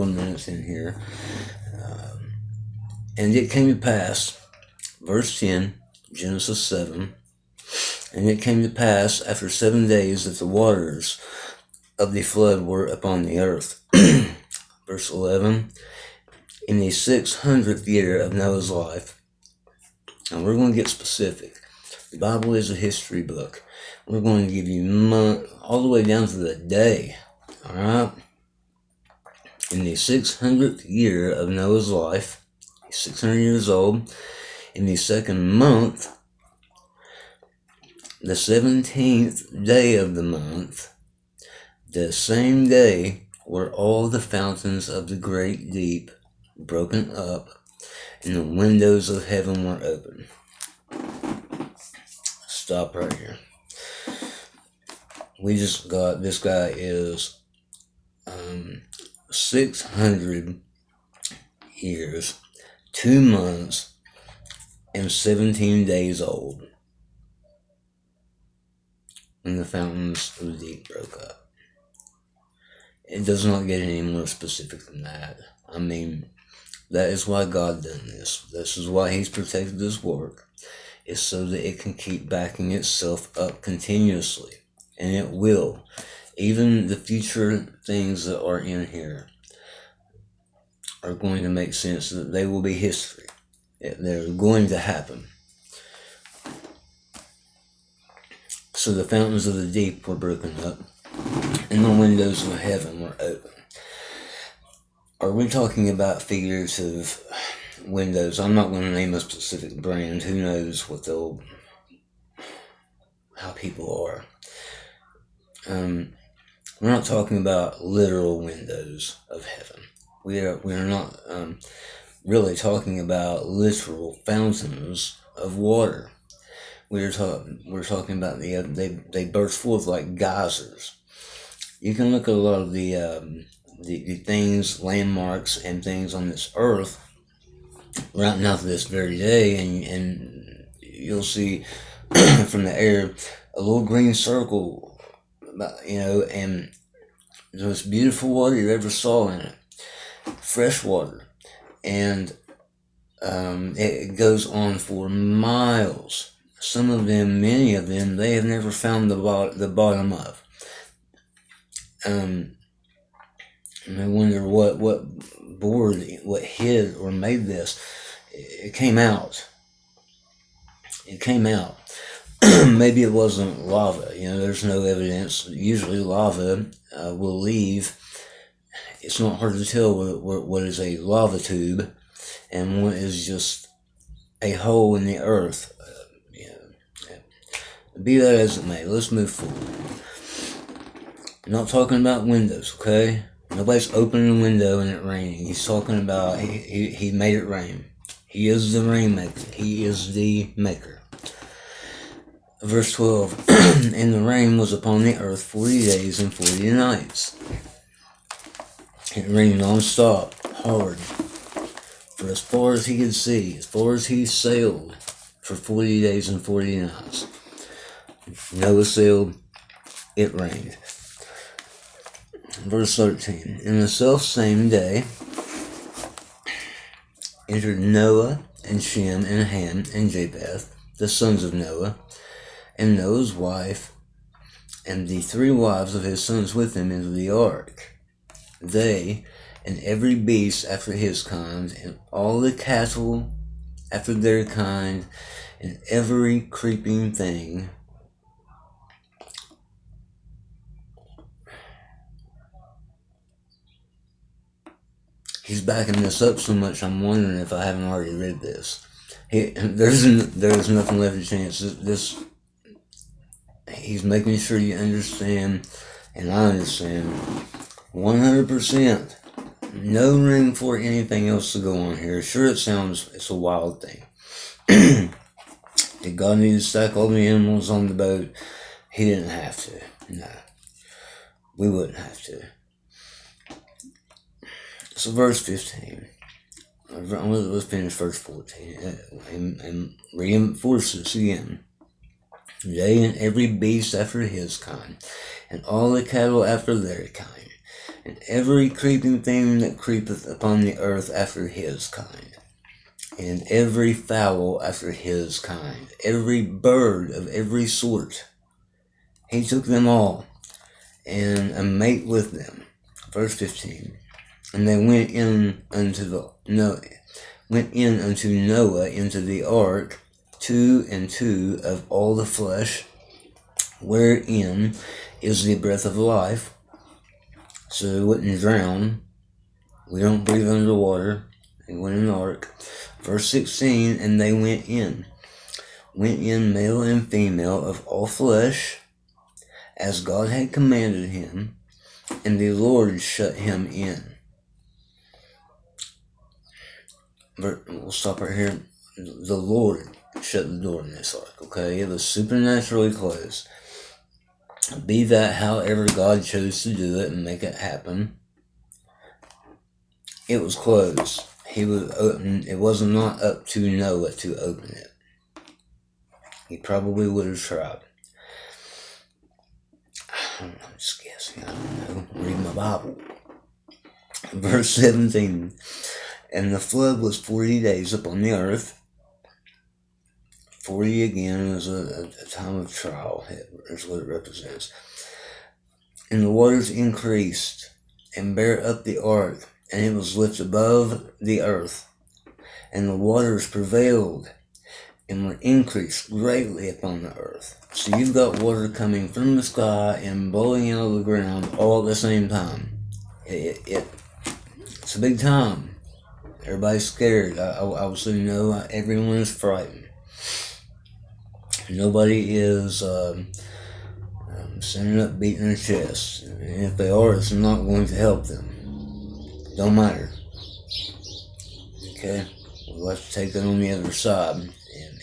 minutes in here. And it came to pass, verse 10, Genesis 7, and it came to pass after 7 days that the waters of the flood were upon the earth. Verse 11, in the 600th year of Noah's life, and we're going to get specific. The Bible is a history book. We're going to give you month, all the way down to the day, all right? In the 600th year of Noah's life, he's 600 years old, in the second month, the 17th day of the month, the same day were all the fountains of the great deep broken up, and the windows of heaven were open. Stop right here. We just got, this guy is 600 years, 2 months, and 17 days old when the fountains of the deep broke up. It does not get any more specific than that. I mean, that is why God done this. This is why He's protected this work. It's so that it can keep backing itself up continuously. And it will. Even the future things that are in here are going to make sense. That they will be history. They're going to happen. So the fountains of the deep were broken up, and the windows of heaven were open. Are we talking about figurative windows? I'm not going to name a specific brand. Who knows what how people are. We're not talking about literal windows of heaven. We are not really talking about literal fountains of water. We're talking about they burst forth like geysers. You can look at a lot of the things, landmarks, and things on this earth right now to this very day, and you'll see from the air a little green circle, and the most beautiful water you ever saw in it, fresh water, and it goes on for miles. Some of them, many of them, they have never found the bottom of. And I wonder what bored, what hid or made this. It came out. It came out. Maybe it wasn't lava. There's no evidence. Usually lava will leave. It's not hard to tell what is a lava tube and what is just a hole in the earth. Be that as it may, let's move forward. I'm not talking about windows, okay? Nobody's opening a window and it raining. He's talking about he made it rain. He is the rainmaker. He is the maker. Verse 12, and the rain was upon the earth 40 days and 40 nights. It rained non-stop, hard, for as far as he could see, as far as he sailed, for 40 days and 40 nights. Noah sailed, it rained. Verse 13, in the selfsame day entered Noah and Shem and Ham and Japheth, the sons of Noah, and Noah's wife, and the 3 wives of his sons with him into the ark. They, and every beast after his kind, and all the cattle after their kind, and every creeping thing. He's backing this up so much, I'm wondering if I haven't already read this. There's nothing left to chance. He's making sure you understand, and I understand, 100%. No room for anything else to go on here. Sure, it's a wild thing. Did God need to stack all the animals on the boat? He didn't have to. No. We wouldn't have to. So verse 15. Let's finish verse 14 and reinforce this again. Yea, and every beast after his kind, and all the cattle after their kind, and every creeping thing that creepeth upon the earth after his kind, and every fowl after his kind, every bird of every sort. He took them all, and a mate with them. Verse 15. And they went in unto Noah into the ark, 2 and 2 of all the flesh, wherein is the breath of life. So they wouldn't drown. We don't breathe underwater. They went in the ark. Verse 16, and they went in male and female of all flesh, as God had commanded him, and the Lord shut him in. We'll stop right here. The Lord shut the door in this ark, okay? It was supernaturally closed. Be that however God chose to do it and make it happen, it was closed. It was not up to Noah to open it. He probably would have tried. I'm just guessing. I don't know. Read my Bible. Verse 17. And the flood was 40 days upon the earth. 40 again is a time of trial. That's what it represents. And the waters increased and bare up the ark, and it was lifted above the earth. And the waters prevailed and were increased greatly upon the earth. So you've got water coming from the sky and blowing out of the ground all at the same time. It's a big time. Everybody's scared. I would say no. Everyone is frightened. Nobody is standing up beating their chest. And if they are, it's not going to help them. Don't matter. Okay? We'll have to take it on the other side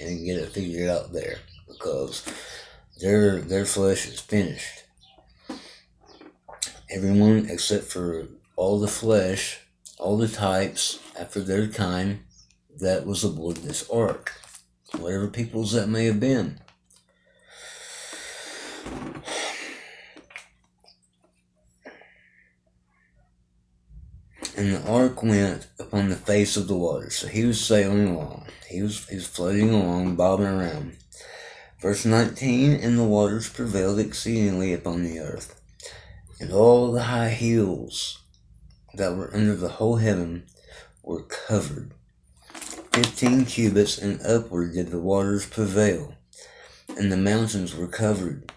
and get it figured out there, because their flesh is finished. Everyone except for all the flesh, all the types after their kind that was aboard this ark, whatever peoples that may have been. And the ark went upon the face of the water. So he was sailing along. He was floating along, bobbing around. Verse 19, and the waters prevailed exceedingly upon the earth, and all the high hills that were under the whole heaven were covered. 15 cubits and upward did the waters prevail, and the mountains were covered.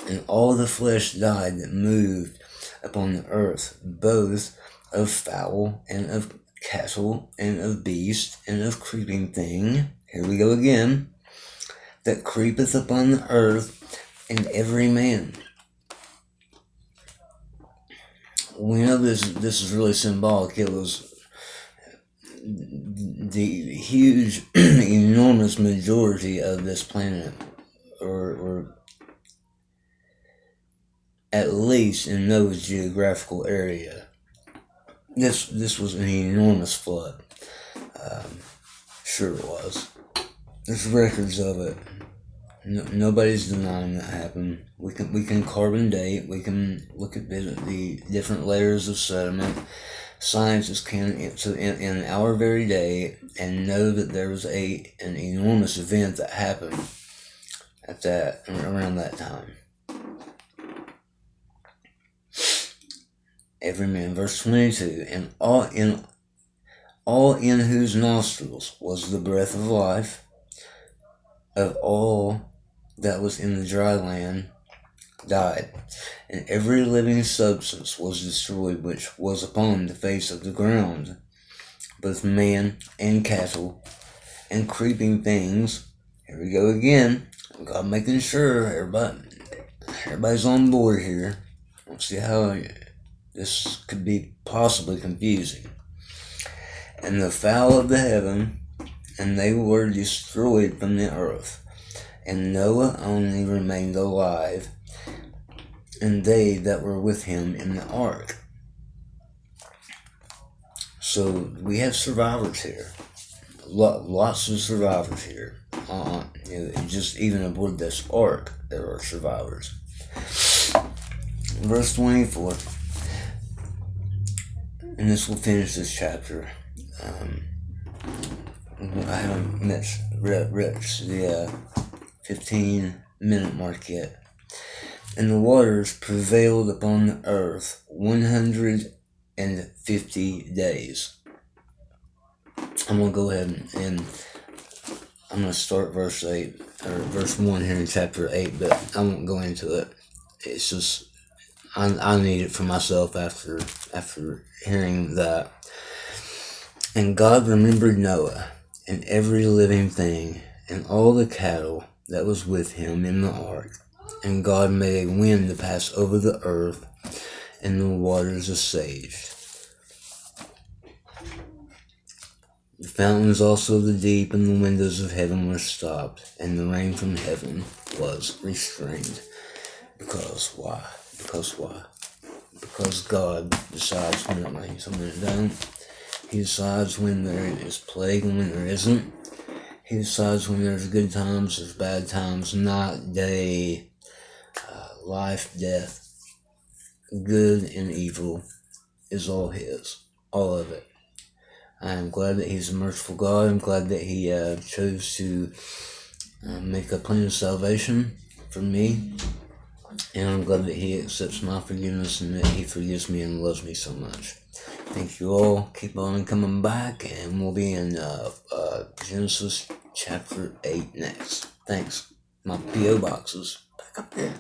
And all the flesh died that moved upon the earth, both of fowl and of cattle and of beast and of creeping thing. Here we go again. That creepeth upon the earth, and every man. We know this is really symbolic. It was the huge, enormous majority of this planet, or at least in Noah's geographical area. This was an enormous flood. Sure it was. There's records of it. Nobody's denying that happened. We can carbon date. We can look at the different layers of sediment. Scientists can in our very day and know that there was an enormous event that happened around that time. Every man, verse 22, and all in whose nostrils was the breath of life, of all that was in the dry land died, and every living substance was destroyed which was upon the face of the ground, both man and cattle and creeping things. Here we go again. God making sure everybody's on board here. Let's see how this could be possibly confusing. And the fowl of the heaven, and they were destroyed from the earth. And Noah only remained alive, and they that were with him in the ark. So we have survivors here. Lots of survivors here. Just even aboard this ark, there are survivors. verse 24, and this will finish this chapter. I haven't reached the 15-minute mark yet. And the waters prevailed upon the earth 150 days. I'm going to go ahead and I'm going to start verse 8, or verse 1 here in chapter 8, but I won't go into it. It's just, I need it for myself after hearing that. And God remembered Noah and every living thing and all the cattle that was with him in the ark. And God made a wind to pass over the earth, and the waters assuaged. The fountains also of the deep and the windows of heaven were stopped, and the rain from heaven was restrained. Because why? Because God decides when it rains and when it don't. He decides when there is plague and when there isn't. He decides when there's good times, there's bad times, night, day, life, death, good and evil is all His, all of it. I am glad that He's a merciful God. I'm glad that He chose to make a plan of salvation for me. And I'm glad that He accepts my forgiveness and that He forgives me and loves me so much. Thank you all. Keep on coming back, and we'll be in Genesis chapter 8 next. Thanks. My P.O. box is back up there.